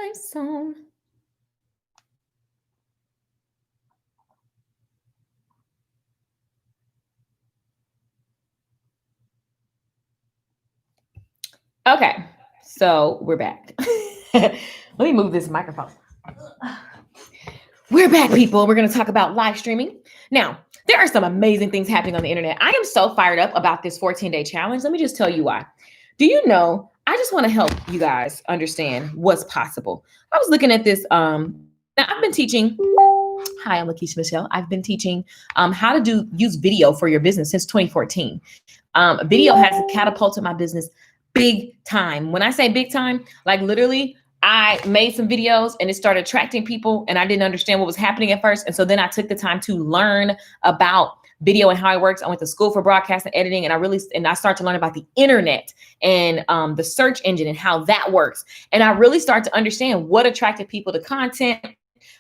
time zone. Okay, so we're back. Let me move this microphone. We're back, people. We're going to talk about live streaming. Now, there are some amazing things happening on the internet. I am so fired up about this 14-day challenge. Let me just tell you why. Do you know, I just want to help you guys understand what's possible. I was looking at this. Now I've been teaching. Hi, I'm Lakeisha Michelle. I've been teaching how to use video for your business since 2014. Video has catapulted my business big time. When I say big time, like literally, I made some videos and it started attracting people and I didn't understand what was happening at first. And so then I took the time to learn about video and how it works. I went to school for broadcast and editing and I started to learn about the internet and the search engine and how that works. And I really started to understand what attracted people to content.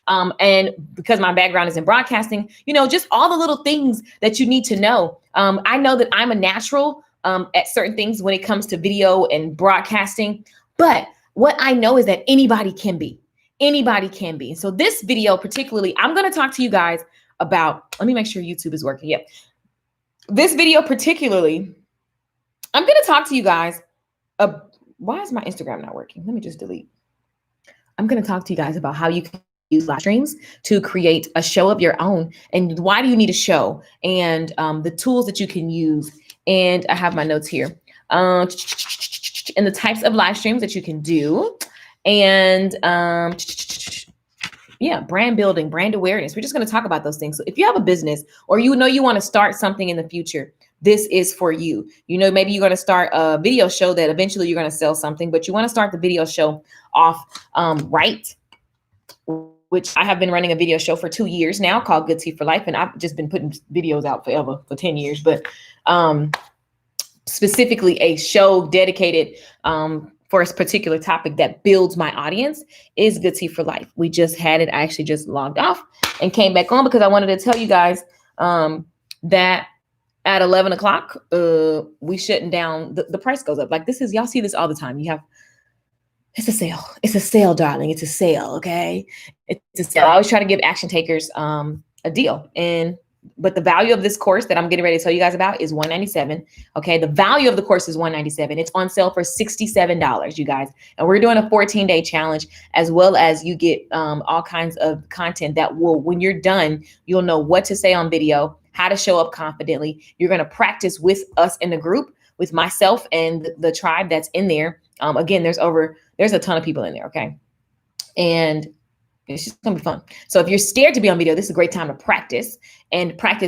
And because my background is in broadcasting, just all the little things that you need to know. I know that I'm a natural at certain things when it comes to video and broadcasting, but what I know is that anybody can be. So this video particularly, I'm going to talk to you guys about, let me make sure YouTube is working. Yep. This video particularly, I'm going to talk to you guys. Why is my Instagram not working? Let me just delete. I'm going to talk to you guys about how you can use live streams to create a show of your own. And why do you need a show? And the tools that you can use. And I have my notes here. And the types of live streams that you can do. And brand building, brand awareness. We're just going to talk about those things. So if you have a business or you want to start something in the future, this is for you. Maybe you're going to start a video show that eventually you're going to sell something, but you want to start the video show off right, which I have been running a video show for 2 years now called Good Tea for Life. And I've just been putting videos out forever for 10 years, but specifically a show dedicated for a particular topic that builds my audience is Good Tea for Life. We just had it. I actually just logged off and came back on because I wanted to tell you guys that at 11 o'clock, we shutting down. The price goes up. Like y'all see this all the time. It's a sale. It's a sale, darling. It's a sale. Okay. It's a sale. I always try to give action takers a deal. But the value of this course that I'm getting ready to tell you guys about is $197. Okay. The value of the course is $197. It's on sale for $67, you guys. And we're doing a 14-day challenge, as well as you get all kinds of content that will, when you're done, you'll know what to say on video, how to show up confidently. You're going to practice with us in the group, with myself and the tribe that's in there. Again, there's a ton of people in there. Okay. And it's just gonna be fun. So if you're scared to be on video, this is a great time to practice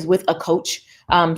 with a coach.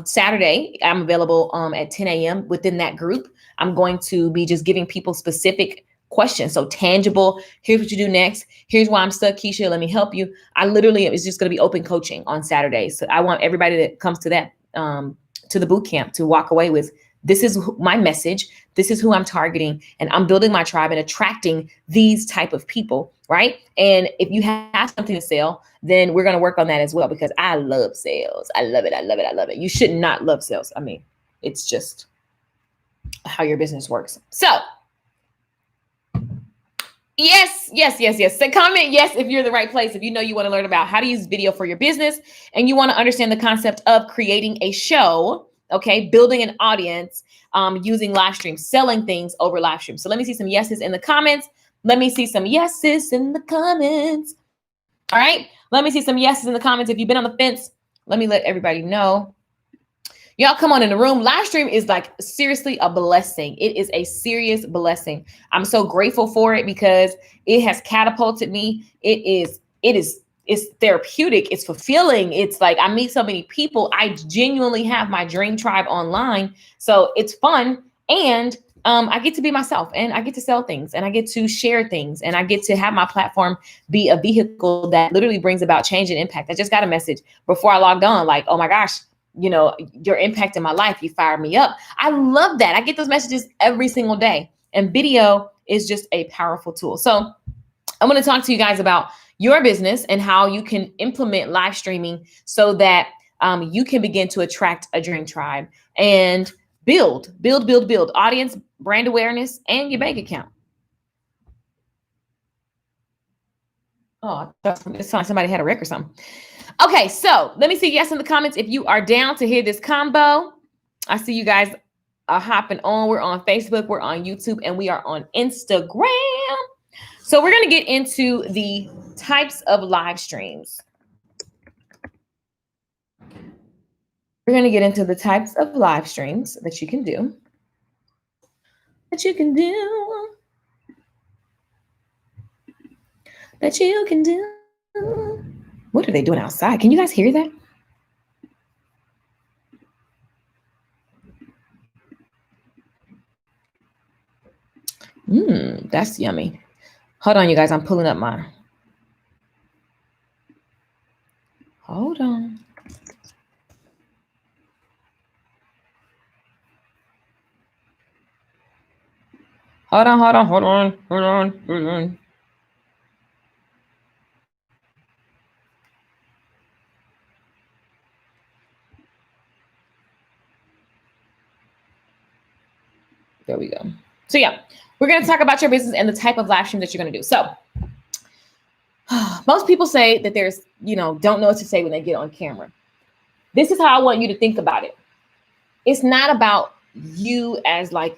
Saturday, I'm available at 10 a.m. within that group. I'm going to be just giving people specific questions. So tangible, here's what you do next. Here's why I'm stuck, Keisha, let me help you. It's just gonna be open coaching on Saturday. So I want everybody that comes to that, to the boot camp to walk away with, this is my message. This is who I'm targeting, and I'm building my tribe and attracting these type of people, right? And if you have something to sell, then we're going to work on that as well, because I love sales. I love it. You should not love sales. I mean, it's just how your business works. So yes. Say comment yes if you're in the right place. If you want to learn about how to use video for your business and you want to understand the concept of creating a show. Okay, building an audience using live streams, selling things over live streams. So let me see some yeses in the comments. All right, let me see some yeses in the comments. If you've been on the fence, let me let everybody know. Y'all come on in the room. Live stream is like seriously a blessing. It is a serious blessing. I'm so grateful for it because it has catapulted me. It's therapeutic. It's fulfilling. It's like I meet so many people. I genuinely have my dream tribe online. So it's fun. And I get to be myself, and I get to sell things, and I get to share things, and I get to have my platform be a vehicle that literally brings about change and impact. I just got a message before I logged on, like, oh my gosh, your impact in my life, you fired me up. I love that. I get those messages every single day, and video is just a powerful tool. So I'm going to talk to you guys about your business and how you can implement live streaming so that you can begin to attract a dream tribe and build audience, brand awareness, and your bank account. Oh, it's like somebody had a wreck or something. Okay, so let me see yes in the comments if you are down to hear this combo. I see you guys are hopping on. We're on Facebook, we're on YouTube, and we are on Instagram. So we're going to get into the types of live streams. We're going to get into the types of live streams that you can do. That you can do. That you can do. What are they doing outside? Can you guys hear that? That's yummy. Hold on, you guys. I'm pulling up my. Hold on. Hold on. There we go. So yeah, we're going to talk about your business and the type of live stream that you're going to do. So most people say that there's, don't know what to say when they get on camera. This is how I want you to think about it. It's not about you as you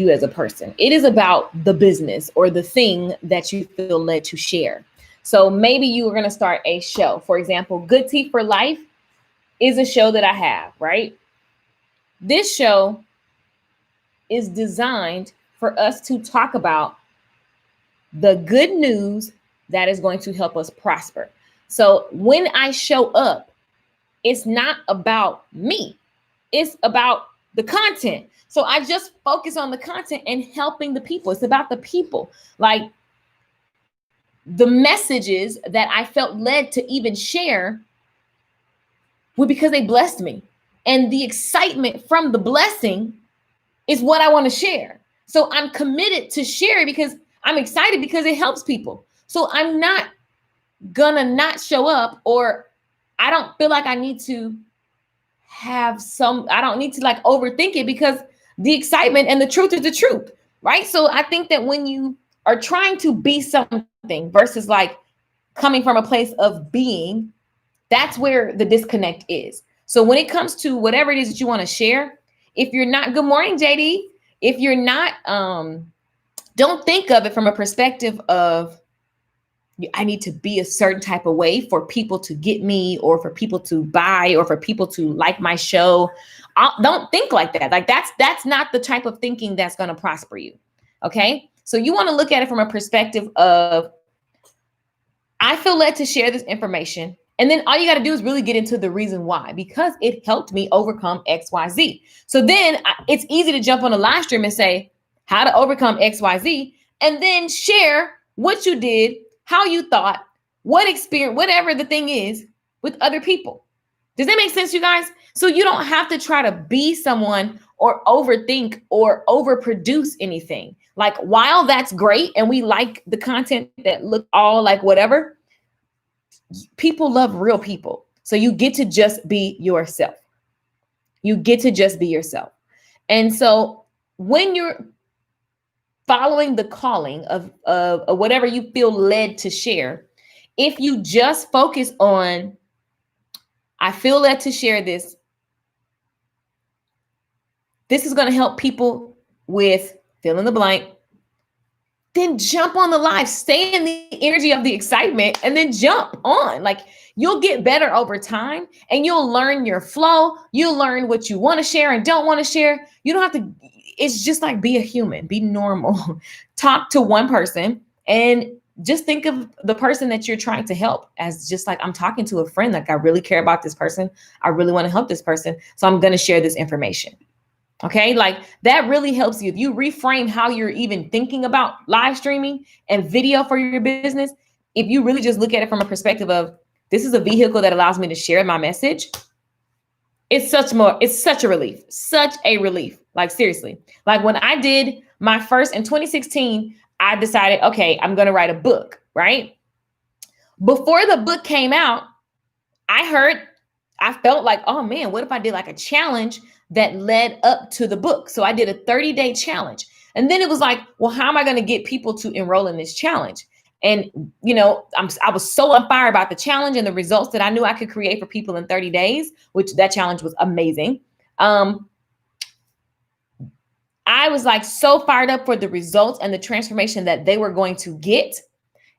as a person. It is about the business or the thing that you feel led to share. So maybe you are going to start a show. For example, Good Tea for Life is a show that I have, right? This show is designed for us to talk about the good news that is going to help us prosper. So when I show up, it's not about me. It's about the content. So I just focus on the content and helping the people. It's about the people. Like the messages that I felt led to even share were because they blessed me. And the excitement from the blessing is what I want to share. So I'm committed to share because I'm excited because it helps people. So I'm not gonna not show up, or I don't feel like I need to I don't need to overthink it because the excitement and the truth is the truth, right? So I think that when you are trying to be something versus coming from a place of being, that's where the disconnect is. So when it comes to whatever it is that you want to share, if you're not, good morning, JD. If you're not, don't think of it from a perspective of, I need to be a certain type of way for people to get me, or for people to buy, or for people to like my show. Don't think like that. That's not the type of thinking that's going to prosper you. Okay. So you want to look at it from a perspective of, I feel led to share this information. And then all you got to do is really get into the reason why, because it helped me overcome XYZ. So then it's easy to jump on a live stream and say how to overcome XYZ, and then share what you did, how you thought, what experience, whatever the thing is, with other people. Does that make sense, you guys? So you don't have to try to be someone or overthink or overproduce anything. Like, while that's great and we like the content that look all like whatever, people love real people. So you get to just be yourself. You get to just be yourself. And so when you're following the calling of whatever you feel led to share, if you just focus on, I feel led to share this, this is going to help people with fill in the blank, then jump on the live, stay in the energy of the excitement, and then jump on. You'll get better over time, and you'll learn your flow. You'll learn what you want to share and don't want to share. You don't have to, it's just be a human, be normal, talk to one person, and just think of the person that you're trying to help as just I'm talking to a friend. I really care about this person. I really want to help this person. So I'm going to share this information. Okay. That really helps you. If you reframe how you're even thinking about live streaming and video for your business, if you really just look at it from a perspective of, this is a vehicle that allows me to share my message, it's such a relief, seriously. When I did my first in 2016, I decided, okay, I'm going to write a book, right? Before the book came out, I felt like, oh man, what if I did a challenge that led up to the book? So I did a 30-day challenge. And then it was like, well, how am I going to get people to enroll in this challenge? And, I was so on fire about the challenge and the results that I knew I could create for people in 30 days, which that challenge was amazing. I was like so fired up for the results and the transformation that they were going to get.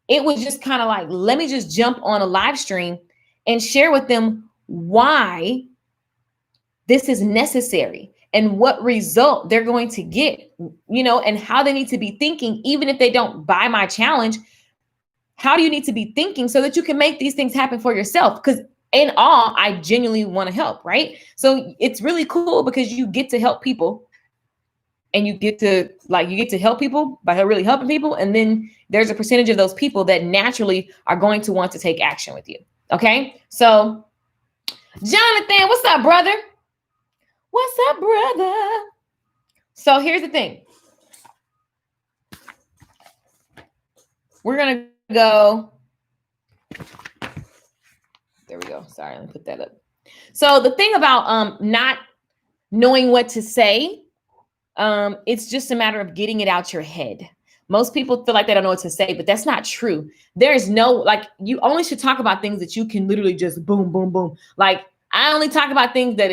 It was just kind of like, let me just jump on a live stream and share with them why this is necessary and what result they're going to get, and how they need to be thinking, even if they don't buy my challenge. How do you need to be thinking so that you can make these things happen for yourself? Because in all, I genuinely want to help, right? So it's really cool because you get to help people, and you get to help people by really helping people. And then there's a percentage of those people that naturally are going to want to take action with you. Okay. So Jonathan, what's up, brother? What's up, brother? So here's the thing. We're going to go. There we go. Sorry, let me put that up. So the thing about not knowing what to say, it's just a matter of getting it out your head. Most people feel like they don't know what to say, but that's not true. There's no, you only should talk about things that you can literally just boom, boom, boom. Like, I only talk about things that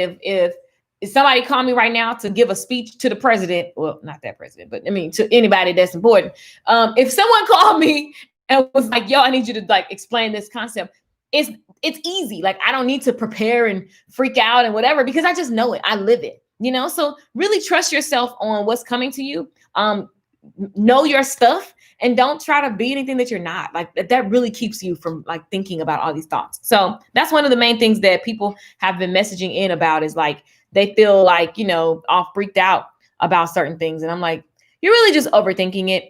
if somebody called me right now to give a speech to the president, well, not that president, but I mean, to anybody that's important. If someone called me and was like, yo, I need you to explain this concept, it's easy. Like, I don't need to prepare and freak out and whatever, because I just know it. I live it. So really trust yourself on what's coming to you. Know your stuff and don't try to be anything that you're not. Like, that really keeps you from thinking about all these thoughts. So that's one of the main things that people have been messaging in about, is they feel all freaked out about certain things. And I'm like, you're really just overthinking it.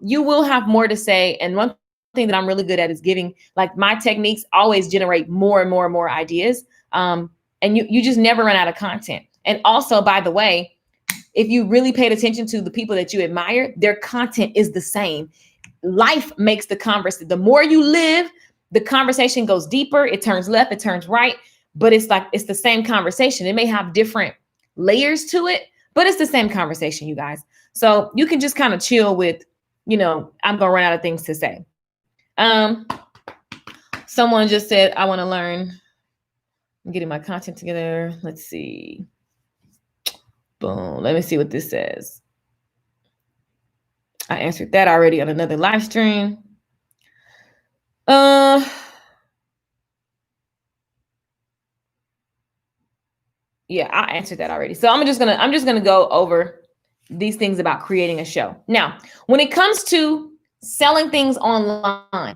You will have more to say. And one thing that I'm really good at is giving, my techniques always generate more and more and more ideas. And you just never run out of content. And also, by the way, if you really paid attention to the people that you admire, their content is the same. Life makes the conversation. The more you live, the conversation goes deeper. It turns left, it turns right, but it's the same conversation. It may have different layers to it, but it's the same conversation, you guys. So you can just kind of chill with, I'm going to run out of things to say. Someone just said, I want to learn. I'm getting my content together. Let's see. Boom. Let me see what this says. I answered that already on another live stream. Yeah, I answered that already. So I'm just gonna go over these things about creating a show. Now, when it comes to selling things online,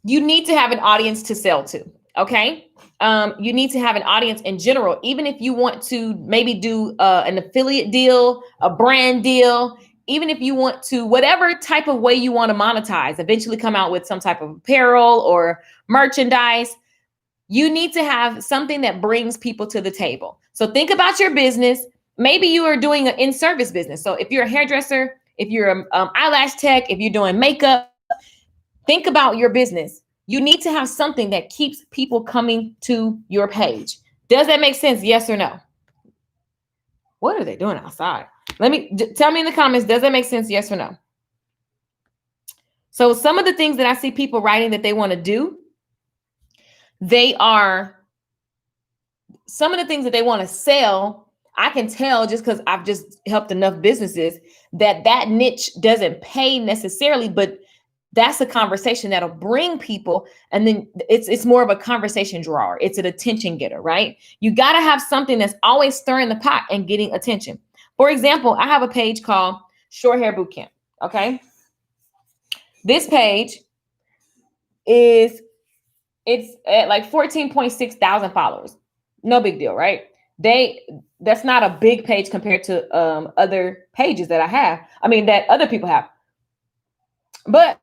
you need to have an audience to sell to. Okay. You need to have an audience in general, even if you want to maybe do an affiliate deal, a brand deal, even if you want to, whatever type of way you want to monetize, eventually come out with some type of apparel or merchandise, you need to have something that brings people to the table. So think about your business. Maybe you are doing an in-service business. So if you're a hairdresser, if you're an eyelash tech, if you're doing makeup, think about your business. You need to have something that keeps people coming to your page. Does that make sense? Yes or no? What are they doing outside? Tell me in the comments, does that make sense? Yes or no? So some of the things that I see people writing that they want to do, some of the things that they want to sell, I can tell just because I've just helped enough businesses that niche doesn't pay necessarily, but that's a conversation that'll bring people. And then it's more of a conversation drawer. It's an attention getter, right? You got to have something that's always stirring the pot and getting attention. For example, I have a page called Short Hair Bootcamp. Okay. This page it's at 14.6 thousand followers. No big deal, right? That's not a big page compared to other pages that I have. I mean, that other people have. But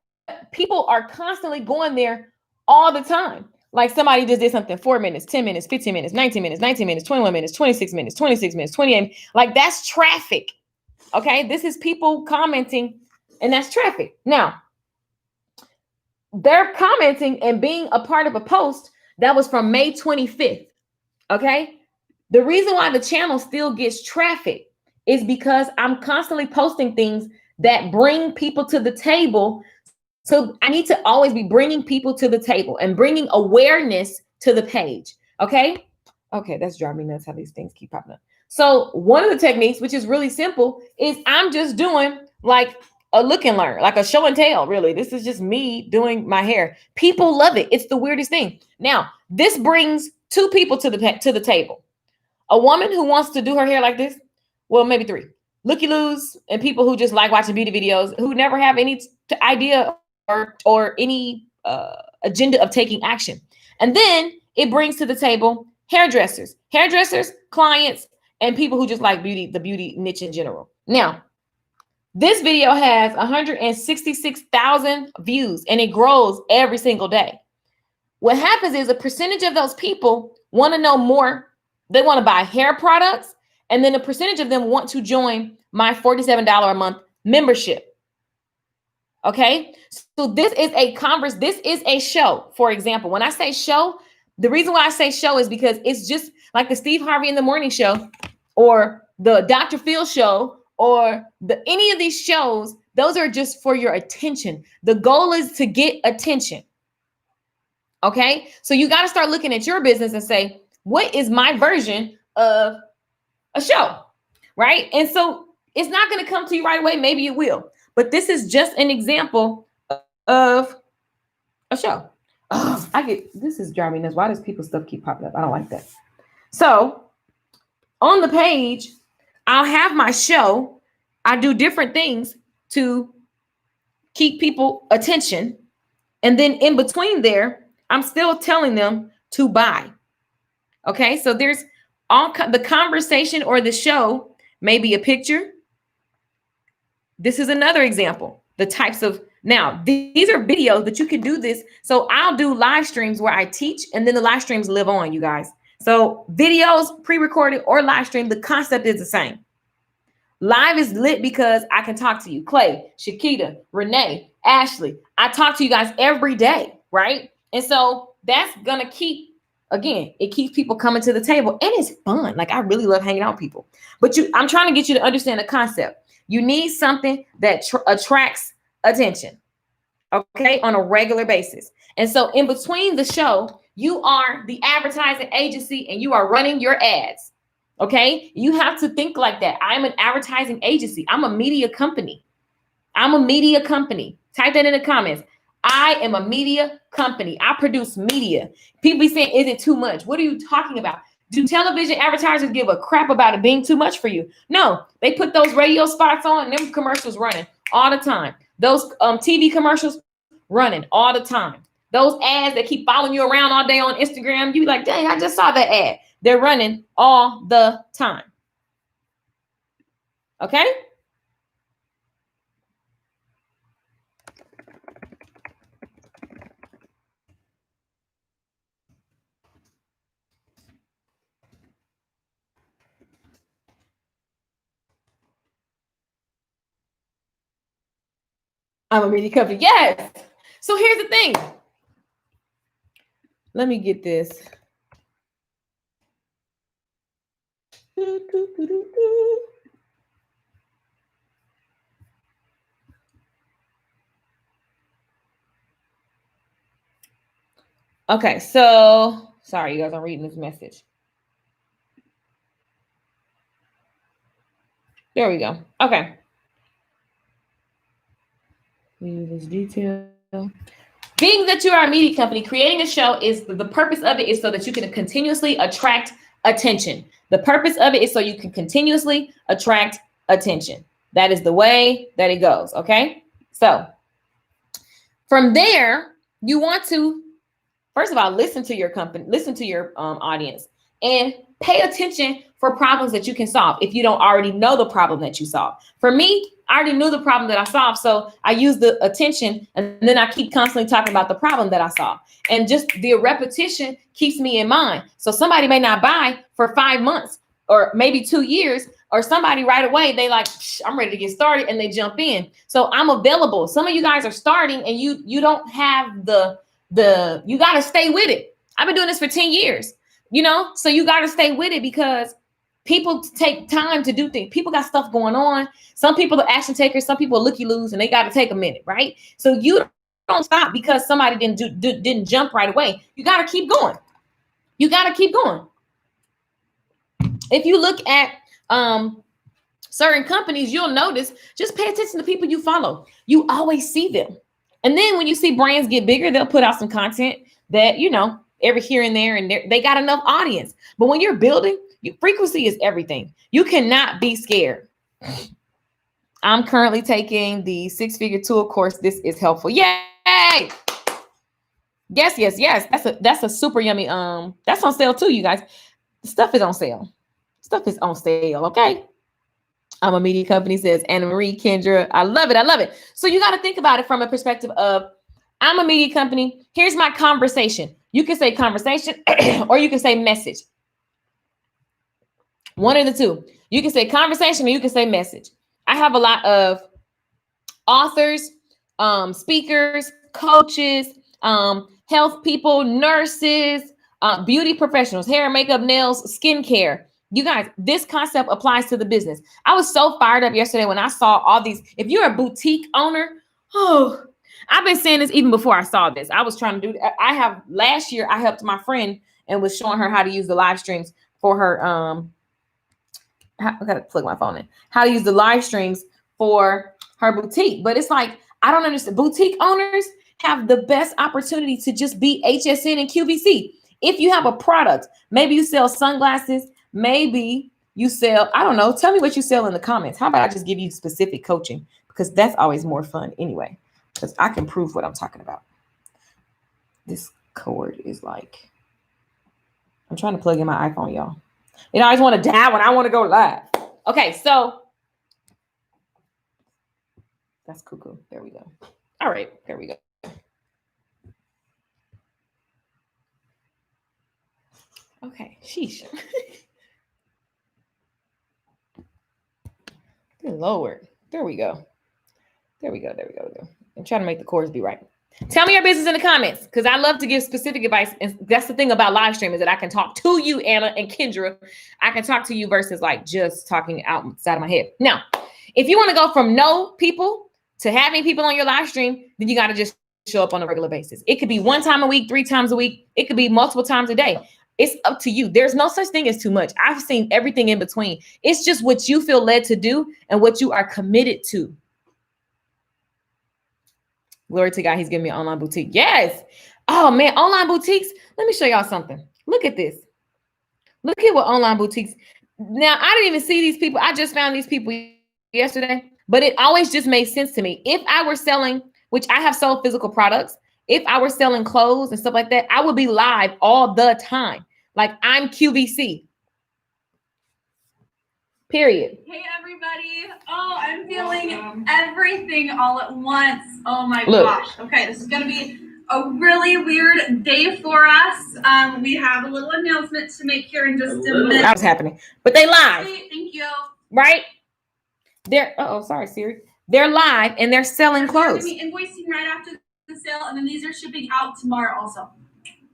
people are constantly going there all the time. Like somebody just did something 4 minutes, 10 minutes, 15 minutes, 19 minutes, 19 minutes, 21 minutes, 26 minutes, 26 minutes, 28. Like that's traffic. Okay. This is people commenting and that's traffic. Now they're commenting and being a part of a post that was from May 25th. Okay. The reason why the channel still gets traffic is because I'm constantly posting things that bring people to the table. So I need to always be bringing people to the table and bringing awareness to the page. Okay. Okay. That's driving me nuts how these things keep popping up. So one of the techniques, which is really simple, is I'm just doing like a look and learn, like a show and tell. Really, this is just me doing my hair. People love it. It's the weirdest thing. Now, this brings two people to the table. A woman who wants to do her hair like this, well, maybe three. Looky-loos and people who just like watching beauty videos, who never have any idea or any agenda of taking action. And then it brings to the table hairdressers, clients, and people who just like beauty, the beauty niche in general. Now, this video has 166,000 views and it grows every single day. What happens is a percentage of those people want to know more. They want to buy hair products. And then a percentage of them want to join my $47 a month membership. Okay. So this is this is a show. For example, when I say show, the reason why I say show is because it's just like the Steve Harvey in the Morning Show or the Dr. Phil show or any of these shows. Those are just for your attention. The goal is to get attention. Okay. So you got to start looking at your business and say, what is my version of a show? Right. And so it's not going to come to you right away. Maybe it will. But this is just an example of a show. Oh, this is driving me nuts. Why does people's stuff keep popping up? I don't like that. So on the page, I'll have my show. I do different things to keep people attention. And then in between there, I'm still telling them to buy. Okay. So there's the conversation or the show, maybe a picture. This is another example. The types of, now these are videos, but you can do this. So I'll do live streams where I teach and then the live streams live on, you guys. So videos, pre-recorded or live stream, the concept is the same. Live is lit because I can talk to you. Clay, Shakita, Renee, Ashley. I talk to you guys every day, right? And so that's going to keep, again, it keeps people coming to the table and it's fun. Like I really love hanging out with people. But I'm trying to get you to understand the concept. You need something that attracts attention, okay, on a regular basis. And so in between the show, you are the advertising agency and you are running your ads, okay? You have to think like that. I'm an advertising agency. I'm a media company. I'm a media company. Type that in the comments. I am a media company. I produce media. People be saying, is it too much? What are you talking about? Do television advertisers give a crap about it being too much for you? No, they put those radio spots on and them commercials running all the time. Those TV commercials running all the time. Those ads that keep following you around all day on Instagram, you be like, dang, I just saw that ad. They're running all the time. Okay? I'm a media company. Yes. So here's the thing. Let me get this. Okay, so sorry, you guys, I'm reading this message. There we go. Okay. This detail. Being that you are a media company, creating a show is the purpose of it is so that you can continuously attract attention. The purpose of it is so you can continuously attract attention. That is the way that it goes. Okay. So from there, you want to, first of all, listen to your company, listen to your audience and pay attention for problems that you can solve. If you don't already know the problem that you solve. For me, I already knew the problem that I solved. So I use the attention and then I keep constantly talking about the problem that I solved. And just the repetition keeps me in mind. So somebody may not buy for 5 months or maybe 2 years, or somebody right away, they like, I'm ready to get started and they jump in. So I'm available. Some of you guys are starting and you don't have you got to stay with it. I've been doing this for 10 years, so you got to stay with it because People take time to do things. People got stuff going on. Some people are action takers. Some people are looky-loos, and they got to take a minute, right? So you don't stop because somebody didn't jump right away. You got to keep going. You got to keep going. If you look at certain companies, you'll notice, just pay attention to people you follow. You always see them. And then when you see brands get bigger, they'll put out some content that, you know, every here and there, and they got enough audience. But when you're building, frequency is everything. You cannot be scared. I'm currently taking the 6-figure tool course. This is helpful. Yay! Yes. That's a super yummy. That's on sale too, you guys. Stuff is on sale. Okay. I'm a media company, says Anna Marie Kendra. I love it. So you got to think about it from a perspective of, I'm a media company. Here's my conversation. You can say conversation or you can say message. One of the two. You can say conversation or you can say message. I have a lot of authors, speakers, coaches, health people, nurses, beauty professionals, hair, makeup, nails, skincare. You guys, this concept applies to the business. I was so fired up yesterday when I saw all these. If you're a boutique owner, I've been saying this even before I saw this. I was trying to do. Last year I helped my friend and was showing her how to use the live streams for her. I gotta plug my phone in. How to use the live streams for her boutique. But it's like, I don't understand. Boutique owners have the best opportunity to just be HSN and QVC. If you have a product, maybe you sell sunglasses, maybe you sell, I don't know. Tell me what you sell in the comments. How about I just give you specific coaching? Because that's always more fun anyway. Because I can prove what I'm talking about. This cord is like, I'm trying to plug in my iPhone, y'all. You know, I just want to die when I want to go live. Okay, so that's cuckoo. There we go. All right, there we go. Okay, sheesh. Good Lord. There we go. I'm trying to make the chords be right. Tell me your business in the comments, because I love to give specific advice. And that's the thing about live stream, is that I can talk to you, Anna and Kendra. I can talk to you versus like just talking outside of my head. Now, if you want to go from no people to having people on your live stream, then you got to just show up on a regular basis. It could be 1 time a week, 3 times a week. It could be multiple times a day. It's up to you. There's no such thing as too much. I've seen everything in between. It's just what you feel led to do and what you are committed to. Glory to God, he's giving me an online boutique. Yes. Oh man, online boutiques. Let me show y'all something. Look at this. Look at what online boutiques. Now, I didn't even see these people. I just found these people yesterday, but it always just made sense to me. If I were selling, which I have sold physical products, if I were selling clothes and stuff like that, I would be live all the time. Like, I'm QVC. Period. Hey, everybody. Oh, I'm feeling everything all at once. Oh, my gosh. Okay, this is going to be a really weird day for us. We have a little announcement to make here in just a minute. That's happening. But they live. Hey, thank you. Right? They're, sorry, Siri. They're live and they're selling clothes. We're going to be invoicing right after the sale, and then these are shipping out tomorrow also.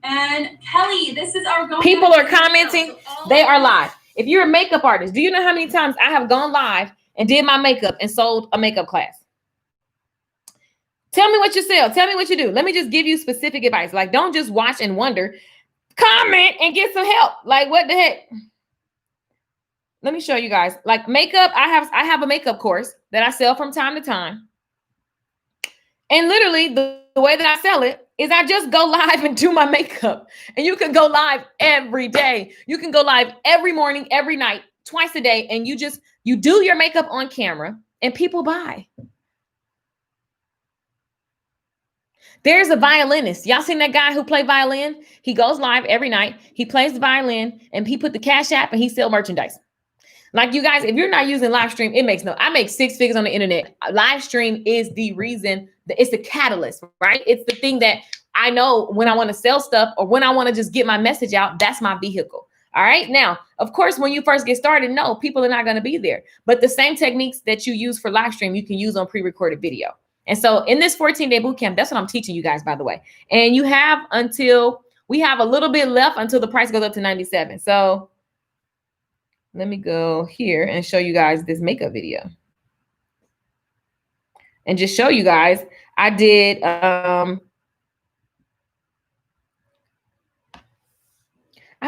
And Kelly, this is our going. People are commenting. So they are live. If you're a makeup artist, do you know how many times I have gone live and did my makeup and sold a makeup class? Tell me what you sell. Tell me what you do. Let me just give you specific advice. Like, don't just watch and wonder. Comment and get some help. Like, what the heck? Let me show you guys. Like, makeup, I have a makeup course that I sell from time to time. And literally, the way that I sell it is I just go live and do my makeup. And you can go live every day. You can go live every morning, every night, twice a day. And you do your makeup on camera and people buy. There's a violinist. Y'all seen that guy who play violin? He goes live every night. He plays the violin and he put the Cash App and he sell merchandise. Like, you guys, if you're not using live stream, I make 6 figures on the internet. Live stream is the reason, it's the catalyst, right? It's the thing that I know when I want to sell stuff or when I want to just get my message out, that's my vehicle. All right. Now, of course, when you first get started, no, people are not going to be there. But the same techniques that you use for live stream, you can use on pre-recorded video. And so in this 14-day boot camp, that's what I'm teaching you guys, by the way. And we have a little bit left until the price goes up to $97. So Let me go here and show you guys this makeup video. And just show you guys, I did, I've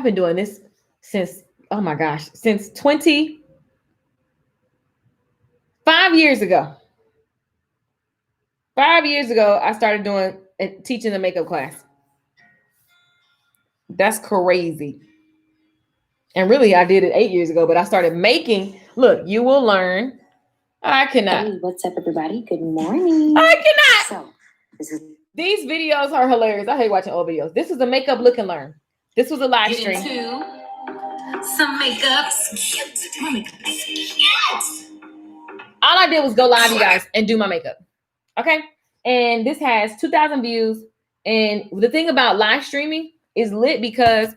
been doing this since, oh my gosh, since 5 years ago. 5 years ago, I started doing and teaching the makeup class. That's crazy. And really, I did it 8 years ago, but I started making, look, you will learn. I cannot. Hey, what's up, everybody? Good morning. I cannot. So, these videos are hilarious. I hate watching old videos. This is a makeup look and learn. This was a live stream. Some makeup. All I did was go live, you guys, and do my makeup. Okay. And this has 2,000 views. And the thing about live streaming is lit because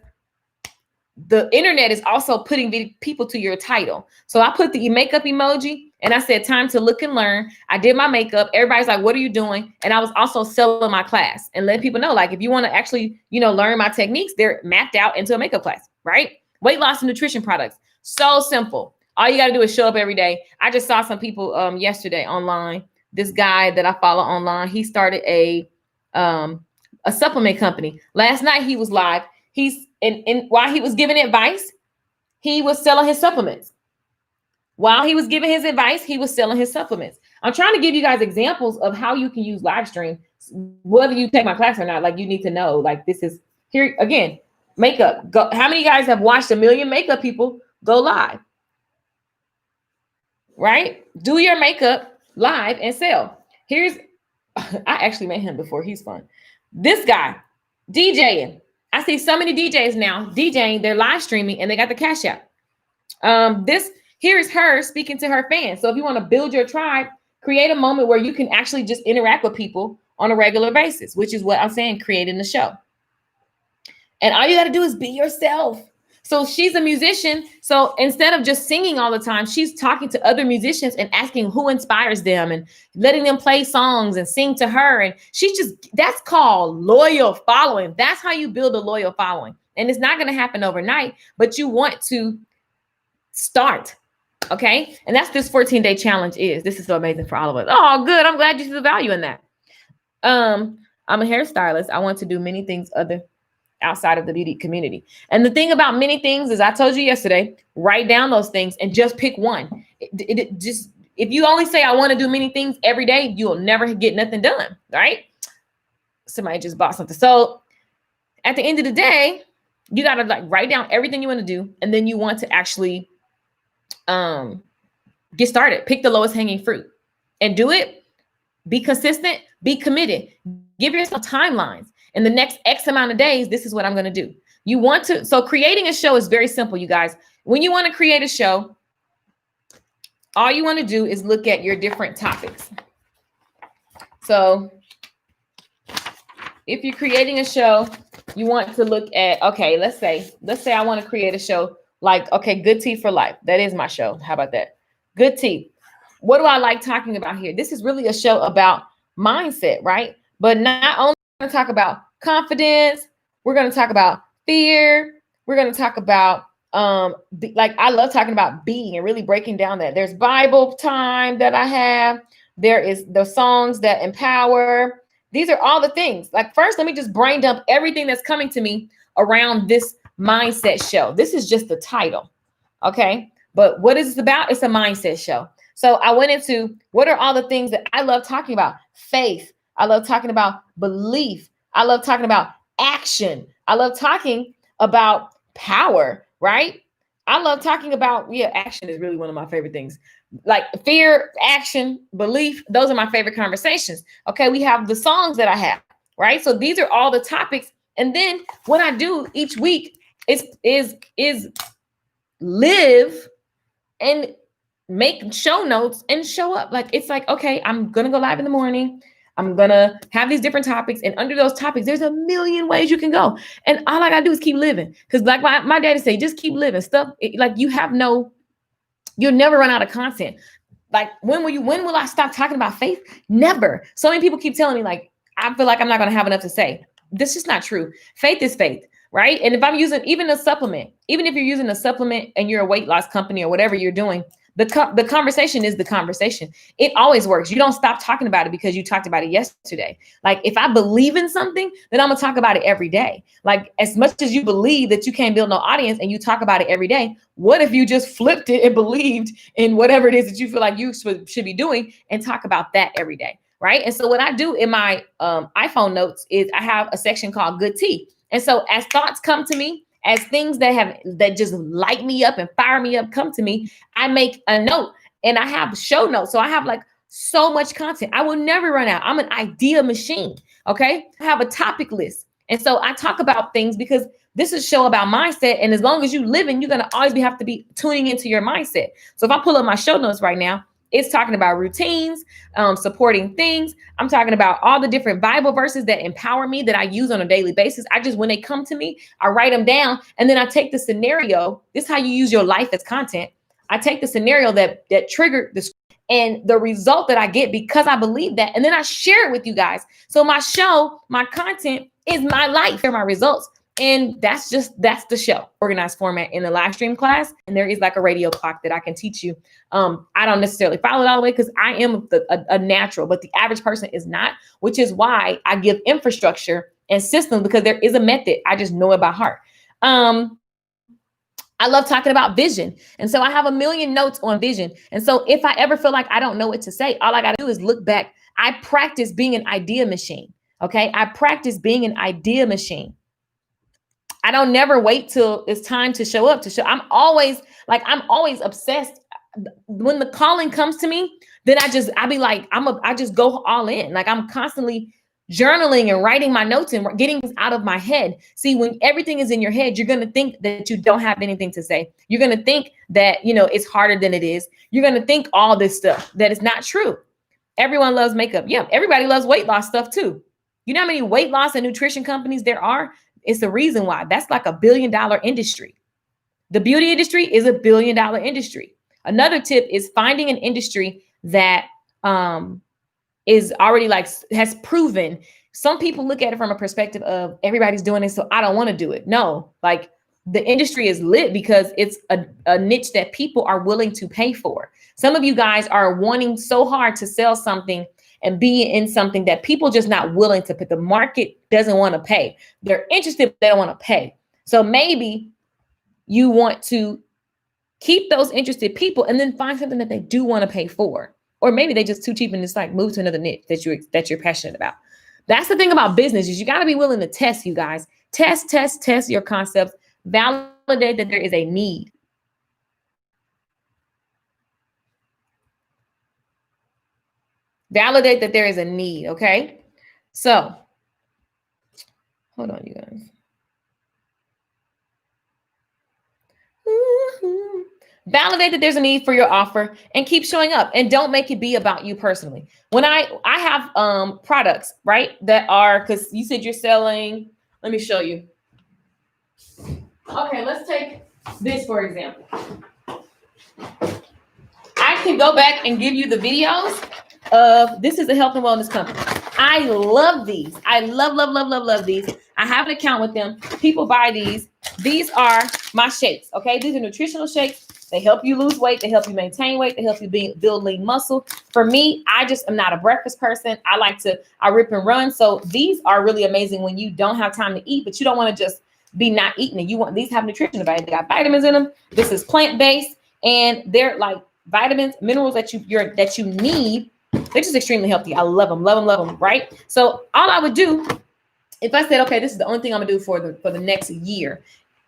the internet is also putting people to your title. So I put the makeup emoji and I said, time to look and learn. I did my makeup. Everybody's like, what are you doing? And I was also selling my class and letting people know, like, if you want to actually, learn my techniques, they're mapped out into a makeup class, right? Weight loss and nutrition products. So simple. All you got to do is show up every day. I just saw some people yesterday online. This guy that I follow online, he started a supplement company. Last night he was live. While he was giving advice, he was selling his supplements. While he was giving his advice, he was selling his supplements. I'm trying to give you guys examples of how you can use live stream, whether you take my class or not. Like, you need to know, like, this is here again, makeup. Go. How many guys have watched 1 million makeup people go live? Right? Do your makeup live and sell. I actually met him before. He's fun. This guy, DJing. I see so many DJs now DJing, they're live streaming and they got the cash app. Here is her speaking to her fans. So if you want to build your tribe, create a moment where you can actually just interact with people on a regular basis, which is what I'm saying, creating the show. And all you got to do is be yourself. So she's a musician. So instead of just singing all the time, she's talking to other musicians and asking who inspires them and letting them play songs and sing to her. And that's called loyal following. That's how you build a loyal following. And it's not going to happen overnight, but you want to start. Okay. And that's this 14-day challenge is. This is so amazing for all of us. Oh, good. I'm glad you see the value in that. I'm a hairstylist. I want to do many things outside of the beauty community. And the thing about many things is, I told you yesterday, write down those things and just pick one. If you only say I want to do many things every day, you'll never get nothing done, right? Somebody just bought something. So at the end of the day, you got to write down everything you want to do. And then you want to actually get started. Pick the lowest hanging fruit and do it. Be consistent, be committed, give yourself timelines. In the next X amount of days, this is what I'm going to do. So creating a show is very simple, you guys. When you want to create a show, all you want to do is look at your different topics. So if you're creating a show, you want to look at, okay, let's say I want to create a show like, okay, Good Tea for Life. That is my show. How about that? Good tea. What do I like talking about here? This is really a show about mindset, right? But not only going to talk about confidence, we're going to talk about fear. We're going to talk about I love talking about being and really breaking down that. There's Bible time that I have. There is the songs that empower. These are all the things. Like, first, let me just brain dump everything that's coming to me around this mindset show. This is just the title. Okay. But what is this about? It's a mindset show. So I went into what are all the things that I love talking about? Faith. I love talking about belief. I love talking about action. I love talking about power, right? I love talking about, action is really one of my favorite things. Like fear, action, belief. Those are my favorite conversations. Okay. We have the songs that I have, right? So these are all the topics. And then what I do each week is live and make show notes and show up. Like, it's like, okay, I'm going to go live in the morning. I'm going to have these different topics. And under those topics, there's a million ways you can go. And all I got to do is keep living. Because like my daddy say, just keep living stuff. You'll never run out of content. Like, when will I stop talking about faith? Never. So many people keep telling me, like, I feel like I'm not going to have enough to say. This is not true. Faith is faith. right? And if I'm using even a supplement, even if you're using a supplement and you're a weight loss company or whatever you're doing, the conversation is the conversation. It always works. You don't stop talking about it because you talked about it yesterday. Like if I believe in something, then I'm gonna talk about it every day. Like as much as you believe that you can't build no audience and you talk about it every day, what if you just flipped it and believed in whatever it is that you feel like you should be doing and talk about that every day, right? And so what I do in my iPhone notes is I have a section called Good Tea. And so as thoughts come to me, as things that just light me up and fire me up come to me, I make a note and I have show notes. So I have like so much content. I will never run out. I'm an idea machine. Okay. I have a topic list. And so I talk about things because this is a show about mindset. And as long as you live in, you're going to always have to be tuning into your mindset. So if I pull up my show notes right now, it's talking about routines, supporting things. I'm talking about all the different Bible verses that empower me that I use on a daily basis. When they come to me, I write them down. And then I take the scenario. This is how you use your life as content. I take the scenario that triggered this and the result that I get because I believe that. And then I share it with you guys. So my show, my content is my life. They're my results. And that's the show, organized format in the live stream class. And there is like a radio clock that I can teach you. I don't necessarily follow it all the way because I am a natural, but the average person is not, which is why I give infrastructure and systems because there is a method. I just know it by heart. I love talking about vision. And so I have a million notes on vision. And so if I ever feel like I don't know what to say, all I got to do is look back. I practice being an idea machine. Okay. I practice being an idea machine. I don't never wait till it's time to show up. I'm always obsessed. When the calling comes to me, then I just go all in. Like I'm constantly journaling and writing my notes and getting things out of my head. See, when everything is in your head, you're going to think that you don't have anything to say. You're going to think that, it's harder than it is. You're going to think all this stuff that is not true. Everyone loves makeup. Yeah. Everybody loves weight loss stuff too. You know how many weight loss and nutrition companies there are? It's the reason why. That's like $1 billion industry. The beauty industry is $1 billion industry. Another tip is finding an industry that is already has proven. Some people look at it from a perspective of everybody's doing it, so I don't want to do it. No, like the industry is lit because it's a niche that people are willing to pay for. Some of you guys are wanting so hard to sell something and be in something that people just not willing to put. The market doesn't want to pay. They're interested, but they don't want to pay. So maybe you want to keep those interested people and then find something that they do want to pay for. Or maybe they just too cheap and just like move to another niche that you're passionate about. That's the thing about business is you got to be willing to test, you guys. Test your concepts. Validate that there is a need. Validate that there is a need, okay? So, hold on, you guys. Validate that there's a need for your offer and keep showing up and don't make it be about you personally. When I have products, right, that are, because you said you're selling, let me show you. Okay, let's take this for example. I can go back and give you the videos of, this is a health and wellness company. I love these. I love these. I have an account with them. People buy these. These are my shakes, okay? These are nutritional shakes. They help you lose weight. They help you maintain weight. They help you build lean muscle. For me, I just am not a breakfast person. I rip and run. So these are really amazing when you don't have time to eat, but you don't want to just be not eating it. These have nutrition value. They got vitamins in them. This is plant-based and they're like vitamins, minerals that you need. They're just extremely healthy. I love them, right? So all I would do if I said, okay, this is the only thing I'm gonna do for the next year,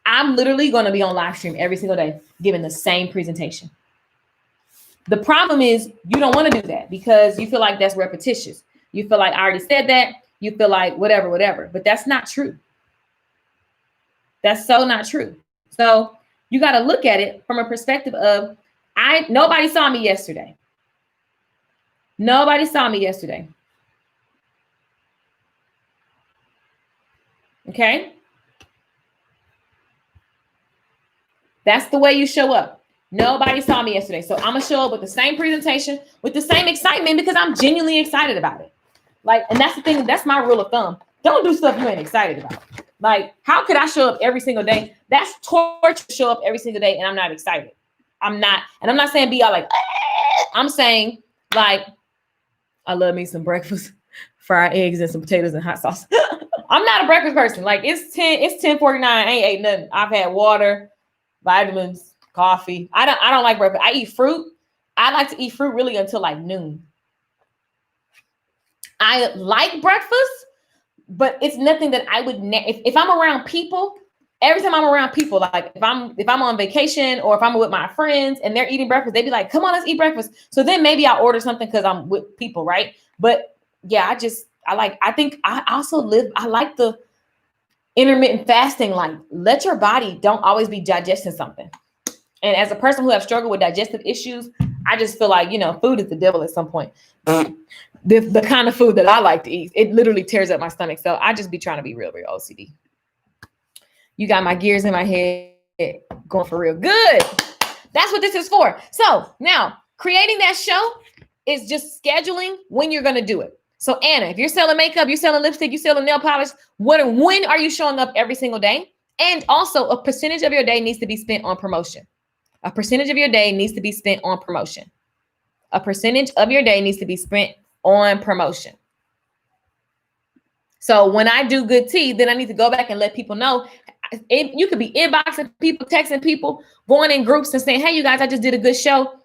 I'm literally going to be on live stream every single day, giving the same presentation. The problem is you don't want to do that because you feel like that's repetitious. You feel like I already said that. You feel like whatever, but that's not true. That's so not true. So you got to look at it from a perspective of nobody saw me yesterday. Nobody saw me yesterday. Okay. That's the way you show up. Nobody saw me yesterday. So I'm going to show up with the same presentation, with the same excitement because I'm genuinely excited about it. And that's the thing. That's my rule of thumb. Don't do stuff you ain't excited about. Like, how could I show up every single day? That's torture to show up every single day and I'm not excited. I'm not, and I'm not saying be all like, I'm saying like, I love me some breakfast, fried eggs and some potatoes and hot sauce. I'm not a breakfast person. Like it's 10:49. I ain't ate nothing. I've had water, vitamins, coffee. I don't like breakfast. I eat fruit. I like to eat fruit really until like noon. I like breakfast, but it's nothing that I would if I'm around people. Every time I'm around people, like if I'm on vacation or if I'm with my friends and they're eating breakfast, they'd be like, "Come on, let's eat breakfast." So then maybe I'll order something because I'm with people, right? But yeah, I like the intermittent fasting. Like, let your body don't always be digesting something. And as a person who have struggled with digestive issues, I just feel like, food is the devil at some point. The kind of food that I like to eat, it literally tears up my stomach. So I just be trying to be real OCD. You got my gears in my head going for real. Good. That's what this is for. So now creating that show is just scheduling when you're going to do it. So Anna, if you're selling makeup, you're selling lipstick, you're selling nail polish, when are you showing up every single day? And also a percentage of your day needs to be spent on promotion. A percentage of your day needs to be spent on promotion. A percentage of your day needs to be spent on promotion. So when I do good tea, then I need to go back and let people know. You could be inboxing people, texting people, going in groups and saying, "Hey, you guys, I just did a good show.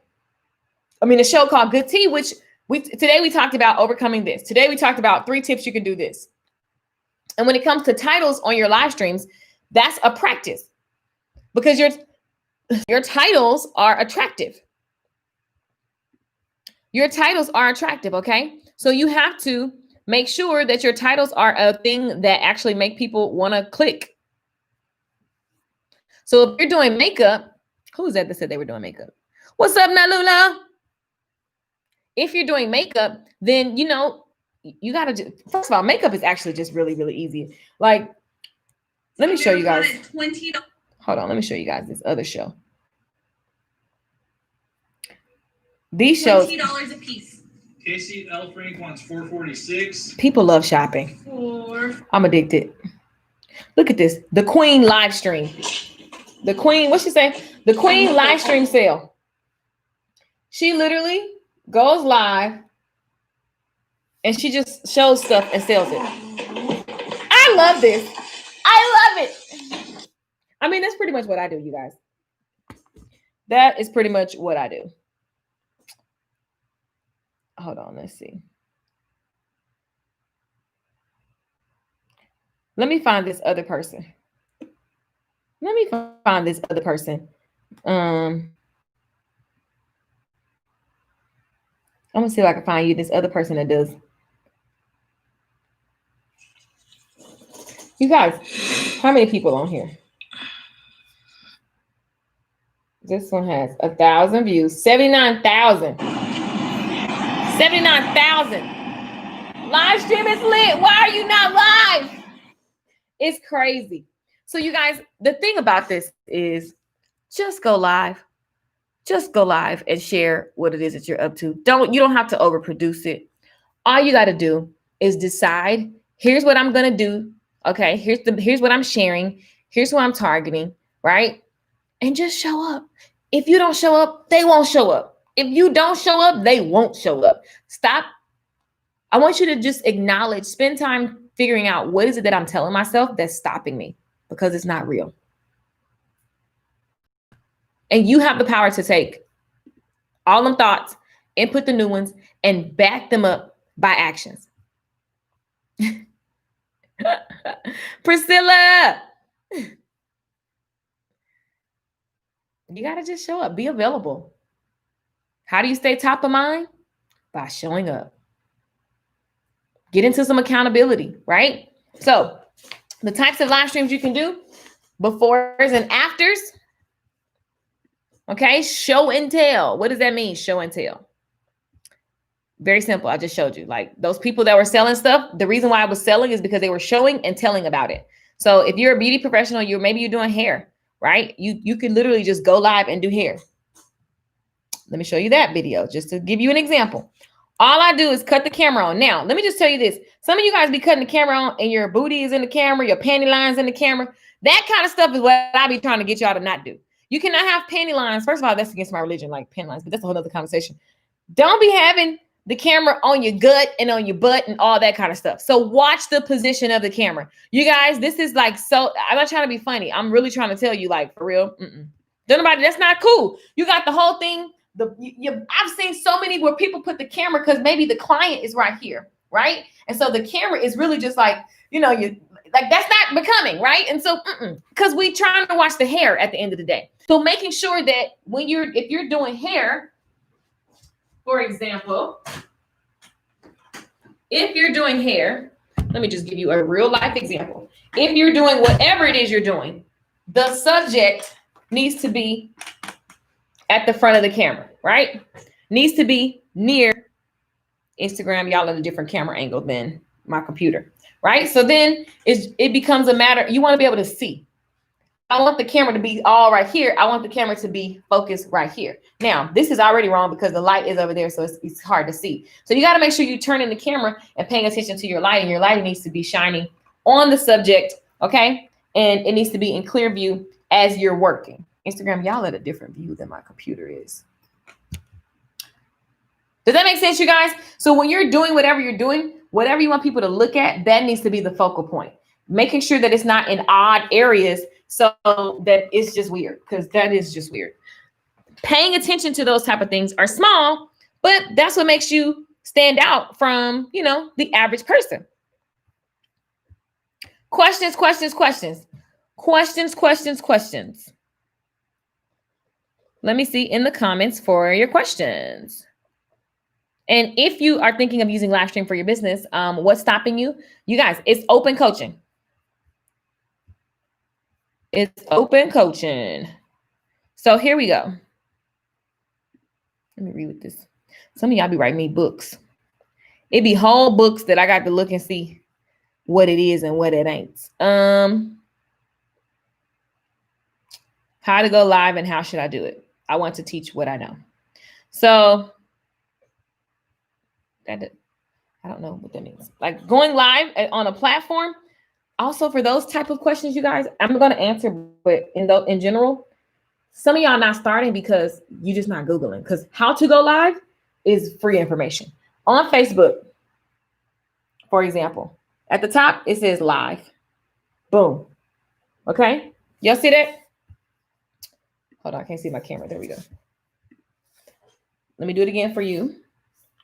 A show called Good Tea, which today we talked about overcoming this. Today we talked about 3 tips you can do this." And when it comes to titles on your live streams, that's a practice because your titles are attractive. Your titles are attractive, okay? So you have to make sure that your titles are a thing that actually make people want to click. So if you're doing makeup, who's that said they were doing makeup? What's up, Nalula? If you're doing makeup, then, you got to, first of all, makeup is actually just really, really easy. Like, let me show you guys. Hold on, let me show you guys this other show. These shows. $20 a piece. Casey L. Frank wants $4.46. People love shopping. I'm addicted. Look at this. The Queen live stream. The Queen, what's she say? The Queen live stream sale. She literally goes live and she just shows stuff and sells it. I love this. I love it. That's pretty much what I do, you guys. That is pretty much what I do. Hold on, let's see. Let me find this other person. I'm gonna see if I can find you this other person that does. You guys, how many people on here? This one has 1,000 views, 79,000. 79,000. Live stream is lit. Why are you not live? It's crazy. So you guys, the thing about this is just go live. Just go live and share what it is that you're up to. You don't have to overproduce it. All you got to do is decide, here's what I'm going to do. Okay, here's what I'm sharing. Here's what I'm targeting, right? And just show up. If you don't show up, they won't show up. If you don't show up, they won't show up. Stop. I want you to just acknowledge, spend time figuring out what is it that I'm telling myself that's stopping me, because it's not real. And you have the power to take all them thoughts, input the new ones, and back them up by actions. Priscilla, you got to just show up, be available. How do you stay top of mind? By showing up. Get into some accountability, right? So the types of live streams you can do, befores and afters. Okay, show and tell. What does that mean? Show and tell. Very simple. I just showed you. Like those people that were selling stuff, the reason why I was selling is because they were showing and telling about it. So if you're a beauty professional, maybe you're doing hair, right? You could literally just go live and do hair. Let me show you that video just to give you an example. All I do is cut the camera on. Now, let me just tell you this. Some of you guys be cutting the camera on and your booty is in the camera, your panty lines in the camera. That kind of stuff is what I be trying to get y'all to not do. You cannot have panty lines. First of all, that's against my religion, like panty lines, but that's a whole other conversation. Don't be having the camera on your gut and on your butt and all that kind of stuff. So watch the position of the camera. You guys, this is like, so I'm not trying to be funny. I'm really trying to tell you, like, for real. Don't nobody, that's not cool. You got the whole thing. I've seen so many where people put the camera because maybe the client is right here, right? And so the camera is really just like, you know, you like that's not becoming, right? And so because we trying to watch the hair at the end of the day. So making sure that when if you're doing hair, for example, if you're doing hair, let me just give you a real life example. If you're doing whatever it is you're doing, the subject needs to be at the front of the camera, right? Needs to be near Instagram. Y'all at a different camera angle than my computer, right? So then it becomes a matter, you want to be able to see. I want the camera to be all right here. I want the camera to be focused right here. Now, this is already wrong because the light is over there, so it's hard to see. So you got to make sure you turn in the camera and paying attention to your lighting. Your lighting needs to be shining on the subject, okay? And it needs to be in clear view as you're working. Instagram, y'all at a different view than my computer is. Does that make sense, you guys? So when you're doing whatever you're doing, whatever you want people to look at, that needs to be the focal point. Making sure that it's not in odd areas so that it's just weird, because that is just weird. Paying attention to those type of things are small, but that's what makes you stand out from, you know, the average person. Questions. Let me see in the comments for your questions. And if you are thinking of using live stream for your business, what's stopping you? You guys, it's open coaching. It's open coaching. So here we go. Let me read with this. Some of y'all be writing me books. It be whole books that I got to look and see what it is and what it ain't. How to go live and how should I do it? I want to teach what I know. So I don't know what that means. Like going live on a platform. Also for those type of questions, you guys, I'm going to answer, but in general, some of y'all not starting because you're just not Googling, because how to go live is free information. On Facebook, for example, at the top, it says live. Boom. Okay. Y'all see that? Hold on. I can't see my camera. There we go. Let me do it again for you.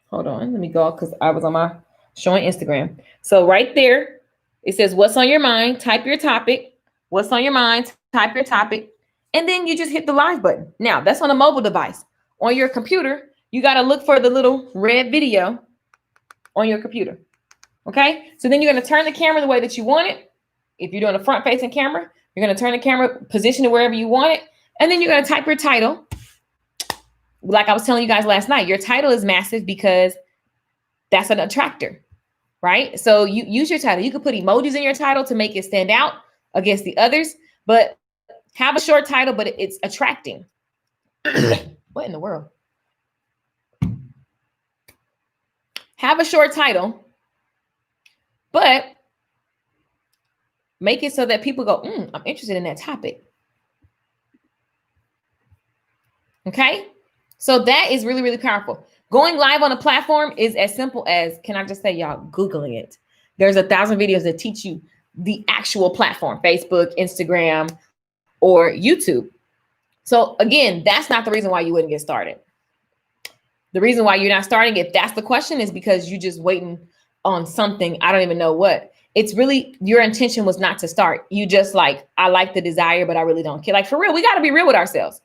Hold on. Let me go because I was on my showing Instagram. So right there, it says, what's on your mind? Type your topic. What's on your mind? Type your topic. And then you just hit the live button. Now, that's on a mobile device. On your computer, you got to look for the little red video on your computer. Okay? So then you're going to turn the camera the way that you want it. If you're doing a front-facing camera, you're going to turn the camera, position it wherever you want it. And then you're going to type your title. Like I was telling you guys last night, your title is massive because that's an attractor, right? So you use your title. You could put emojis in your title to make it stand out against the others, but have a short title, but it's attracting. What in the world? Have a short title, but make it so that people go, I'm interested in that topic. Okay? So that is really, really powerful. Going live on a platform is as simple as, can I just say, y'all, Googling it. There's 1,000 videos that teach you the actual platform, Facebook, Instagram, or YouTube. So again, that's not the reason why you wouldn't get started. The reason why you're not starting, if that's the question, is because you're just waiting on something. I don't even know what. It's really, your intention was not to start. You just like, I like the desire, but I really don't care. Like for real, we got to be real with ourselves.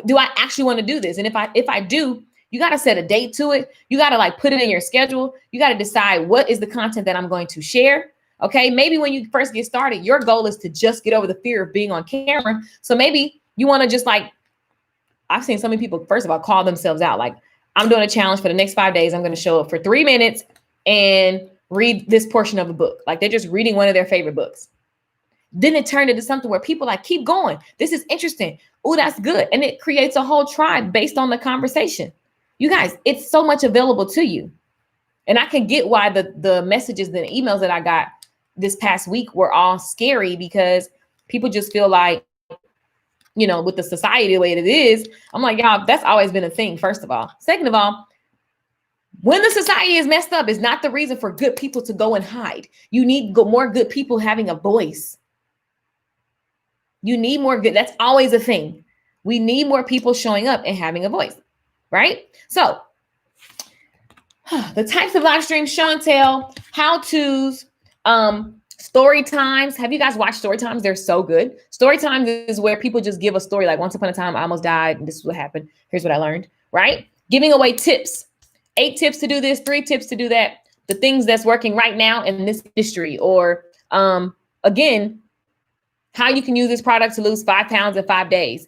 Do I actually want to do this? And if I do, you got to set a date to it. You got to like put it in your schedule. You got to decide what is the content that I'm going to share. Okay. Maybe when you first get started, your goal is to just get over the fear of being on camera. So maybe you want to just like, I've seen so many people, first of all, call themselves out. Like, I'm doing a challenge for the next 5 days. I'm going to show up for 3 minutes and read this portion of a book. Like they're just reading one of their favorite books. Then it turned into something where people like, keep going. This is interesting. Oh, that's good. And it creates a whole tribe based on the conversation. You guys, it's so much available to you. And I can get why the messages, the emails that I got this past week were all scary, because people just feel like, with the society the way it is, I'm like, y'all, that's always been a thing, first of all. Second of all, when the society is messed up, is not the reason for good people to go and hide. You need more good people having a voice. You need more good. That's always a thing. We need more people showing up and having a voice, right? So the types of live stream, show and tell, how-tos, story times. Have you guys watched story times? They're so good. Story times is where people just give a story, like, once upon a time, I almost died, and this is what happened. Here's what I learned, right? Giving away tips. 8 tips to do this, 3 tips to do that. The things that's working right now in this industry, or again, how you can use this product to lose 5 pounds in 5 days.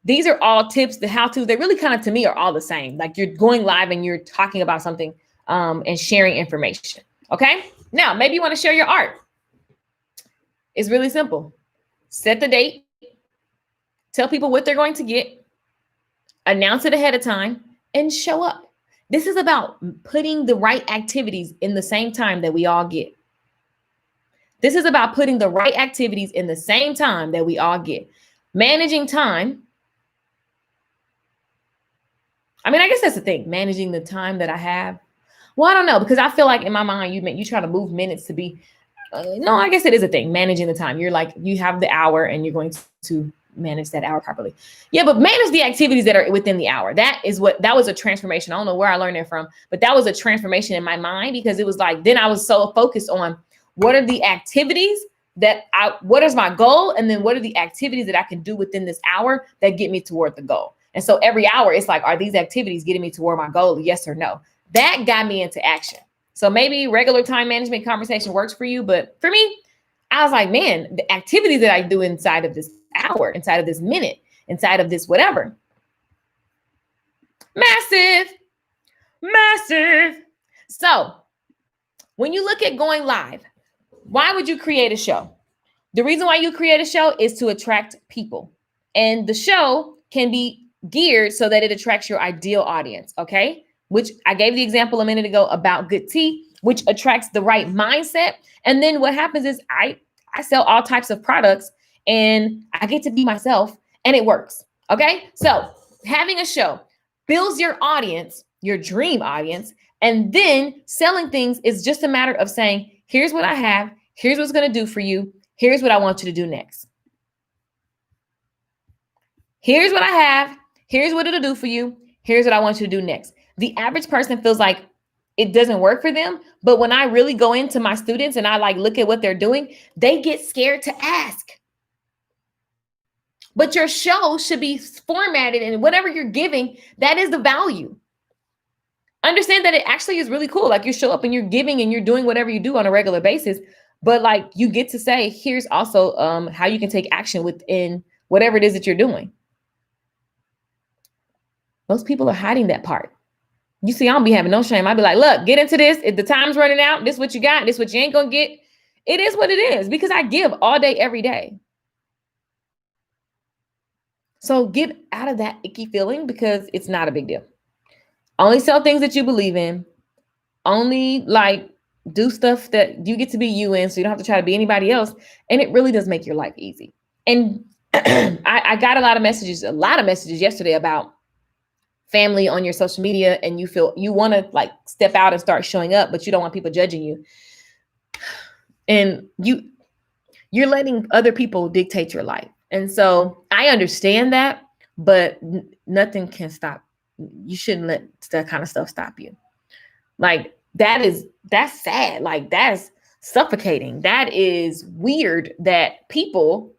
These are all tips. The how-to, they really kind of, to me, are all the same. Like, you're going live and you're talking about something and sharing information. Okay. Now, maybe you want to share your art. It's really simple. Set the date. Tell people what they're going to get. Announce it ahead of time and show up. This is about putting the right activities in the same time that we all get. This is about putting the right activities in the same time that we all get. Managing time. I mean, I guess that's the thing, managing the time that I have. Well, I don't know, because I feel like in my mind, you try to move minutes to be, no, I guess it is a thing, managing the time. You're like, you have the hour and you're going to manage that hour properly. Yeah, but manage the activities that are within the hour. That was a transformation. I don't know where I learned that from, but that was a transformation in my mind, because it was like, then I was so focused on what are the activities what is my goal? And then what are the activities that I can do within this hour that get me toward the goal? And so every hour it's like, are these activities getting me toward my goal? Yes or no? That got me into action. So maybe regular time management conversation works for you, but for me, I was like, man, the activities that I do inside of this hour, inside of this minute, inside of this whatever. Massive. So when you look at going live, why would you create a show? The reason why you create a show is to attract people. And the show can be geared so that it attracts your ideal audience, okay? Which I gave the example a minute ago about good tea, which attracts the right mindset. And then what happens is I sell all types of products and I get to be myself and it works, okay? So having a show builds your audience, your dream audience, and then selling things is just a matter of saying, here's what I have, here's what's going to do for you, here's what I want you to do next. Here's what I have, here's what it'll do for you, here's what I want you to do next. The average person feels like it doesn't work for them, but when I really go into my students and I look at what they're doing, they get scared to ask. But your show should be formatted, and whatever you're giving, that is the value. Understand that it actually is really cool. Like, you show up and you're giving and you're doing whatever you do on a regular basis, but you get to say, here's also how you can take action within whatever it is that you're doing. Most people are hiding that part. You see, I don't be having no shame. I'd be like, look, get into this. If the time's running out, this is what you got. This is what you ain't going to get. It is what it is, because I give all day, every day. So get out of that icky feeling, because it's not a big deal. Only sell things that you believe in. Only do stuff that you get to be you in, so you don't have to try to be anybody else. And it really does make your life easy. And I got a lot of messages yesterday about family on your social media, and you feel you want to step out and start showing up, but you don't want people judging you. And you're letting other people dictate your life. And so I understand that, but nothing can stop. You shouldn't let that kind of stuff stop you. That's sad. That's suffocating. That is weird that people,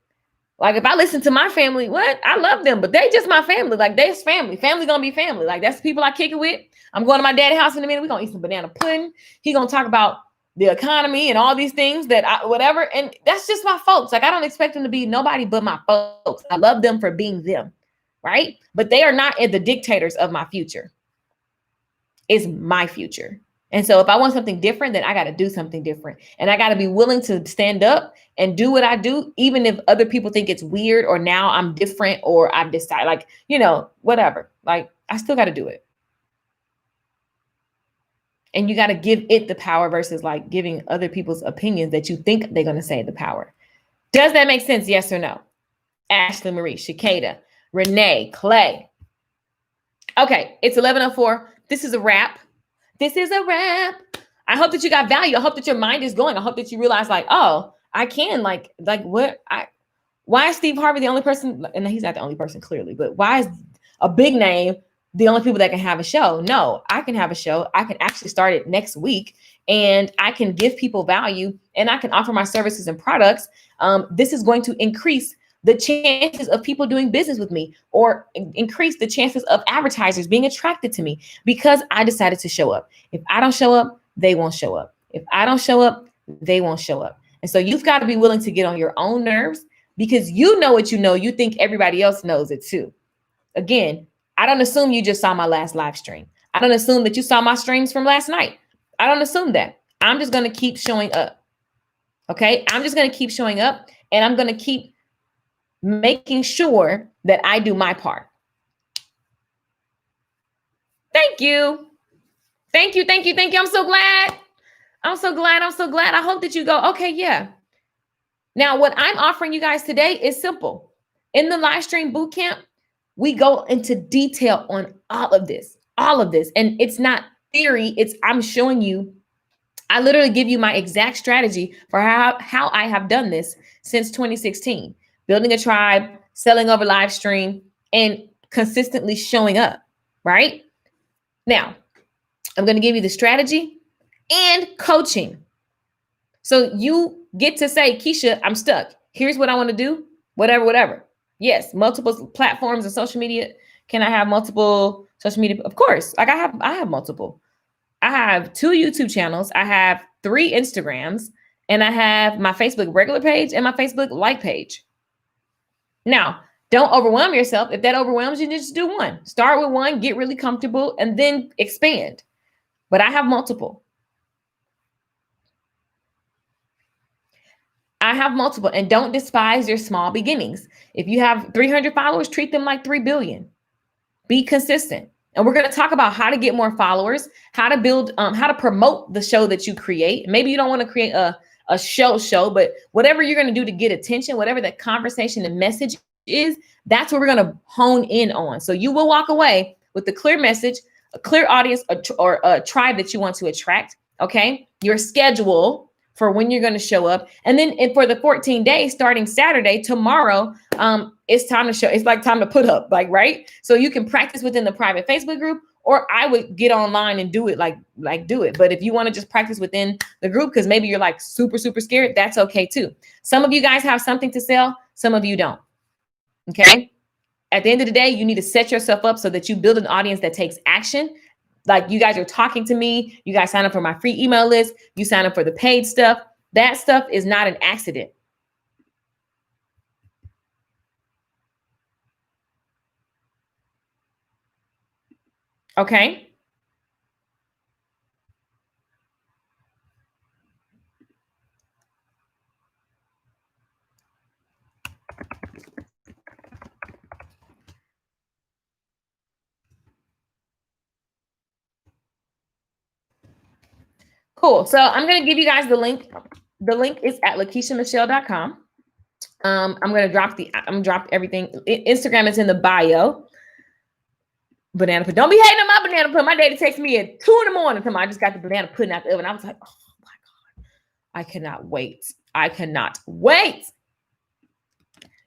if I listen to my family, I love them, but they just my family. They's family. Family's gonna be family. That's the people I kick it with. I'm going to my dad's house in a minute. We're gonna eat some banana pudding. He gonna talk about the economy and all these things whatever. And that's just my folks. I don't expect them to be nobody but my folks. I love them for being them, right? But they are not the dictators of my future. It's my future. And so if I want something different, then I got to do something different. And I got to be willing to stand up and do what I do, even if other people think it's weird, or now I'm different, or I've decided, whatever. I still got to do it. And you got to give it the power versus like giving other people's opinions that you think they're going to say the power. Does that make sense? Yes or no? Ashley Marie, Shakeda, Renee, Clay. Okay, it's 11:04. This is a wrap. This is a wrap. I hope that you got value. I hope that your mind is going. I hope that you realize like, oh, I can like what why is Steve Harvey the only person? And he's not the only person clearly, but why is a big name the only people that can have a show? No, I can have a show. I can actually start it next week and I can give people value and I can offer my services and products. This is going to increase the chances of people doing business with me or increase the chances of advertisers being attracted to me because I decided to show up. If I don't show up, they won't show up. If I don't show up, they won't show up. And so you've got to be willing to get on your own nerves because you know what you know. You think everybody else knows it too. Again, I don't assume you just saw my last live stream. I don't assume that you saw my streams from last night. I don't assume that. I'm just going to keep showing up. Okay. I'm just going to keep showing up and I'm going to keep making sure that I do my part. Thank you. Thank you. Thank you. Thank you. I'm so glad. I'm so glad. I'm so glad. I hope that you go, okay, yeah. Now, what I'm offering you guys today is simple. In the live stream boot camp, we go into detail on all of this. And it's not theory. It's I'm showing you. I literally give you my exact strategy for how I have done this since 2016. Building a tribe, selling over live stream, and consistently showing up, right? Now, I'm going to give you the strategy and coaching. So you get to say, Keisha, I'm stuck. Here's what I want to do. Whatever. Yes, multiple platforms and social media. Can I have multiple social media? Of course. Like I have multiple. I have 2 YouTube channels. I have 3 Instagrams, and I have my Facebook regular page and my Facebook like page. Now, don't overwhelm yourself. If that overwhelms you, just do one. Start with one, get really comfortable, and then expand. But I have multiple. And don't despise your small beginnings. If you have 300 followers, treat them like 3 billion. Be consistent. And we're going to talk about how to get more followers, how to build, how to promote the show that you create. Maybe you don't want to create a show, but whatever you're going to do to get attention, whatever that conversation and message is, that's what we're going to hone in on. So you will walk away with a clear message, a clear audience, or a tribe that you want to attract. Okay. Your schedule for when you're going to show up. And then for the 14 days, starting Saturday, tomorrow, it's time to show. It's like time to put up, like, right. So you can practice within the private Facebook group, or I would get online and do it like do it. But if you want to just practice within the group, because maybe you're like super scared, that's okay too. Some of you guys have something to sell. Some of you don't. Okay. At the end of the day, you need to set yourself up so that you build an audience that takes action. Like you guys are talking to me. You guys sign up for my free email list. You sign up for the paid stuff. That stuff is not an accident. Okay. Cool. So I'm going to give you guys the link. The link is at lakeishamichelle.com. I'm going to drop everything. Instagram is in the bio. Banana pudding. Don't be hating on my banana pudding. My daddy texted me at 2 a.m. I just got the banana pudding out the oven. I was like, oh my God. I cannot wait.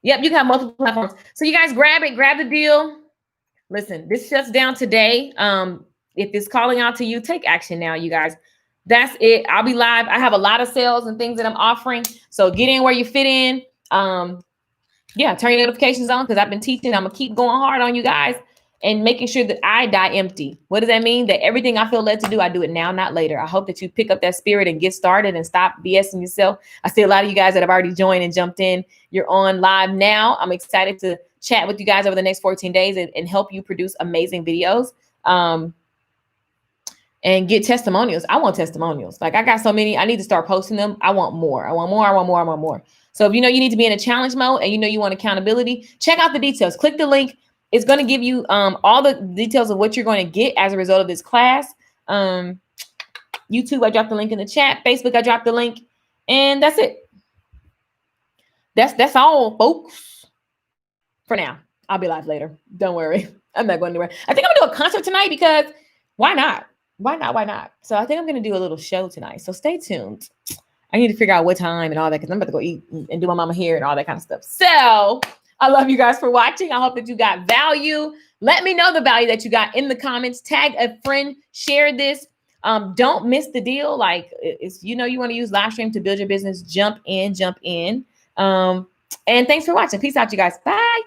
Yep, you can have multiple platforms. So you guys grab the deal. Listen, this shuts down today. If it's calling out to you, take action now, you guys. That's it. I'll be live. I have a lot of sales and things that I'm offering. So get in where you fit in. Yeah, turn your notifications on because I've been teaching. I'm going to keep going hard on you guys and making sure that I die empty. What does that mean? That everything I feel led to do, I do it now, not later. I hope that you pick up that spirit and get started and stop BSing yourself. I see a lot of you guys that have already joined and jumped in. You're on live now. I'm excited to chat with you guys over the next 14 days and help you produce amazing videos. And get testimonials. I want testimonials. Like I got so many, I need to start posting them. I want more. So if you know you need to be in a challenge mode and you know you want accountability, check out the details. Click the link. It's going to give you all the details of what you're going to get as a result of this class. YouTube, I dropped the link in the chat. Facebook, I dropped the link. And that's it. That's all, folks. For now. I'll be live later. Don't worry. I'm not going anywhere. I think I'm going to do a concert tonight because why not? Why not? Why not? So I think I'm going to do a little show tonight. So stay tuned. I need to figure out what time and all that because I'm about to go eat and do my mama hair and all that kind of stuff. So I love you guys for watching. I hope that you got value. Let me know the value that you got in the comments. Tag a friend. Share this. Don't miss the deal. Like, it's, you want to use live stream to build your business. Jump in. And thanks for watching. Peace out, you guys. Bye.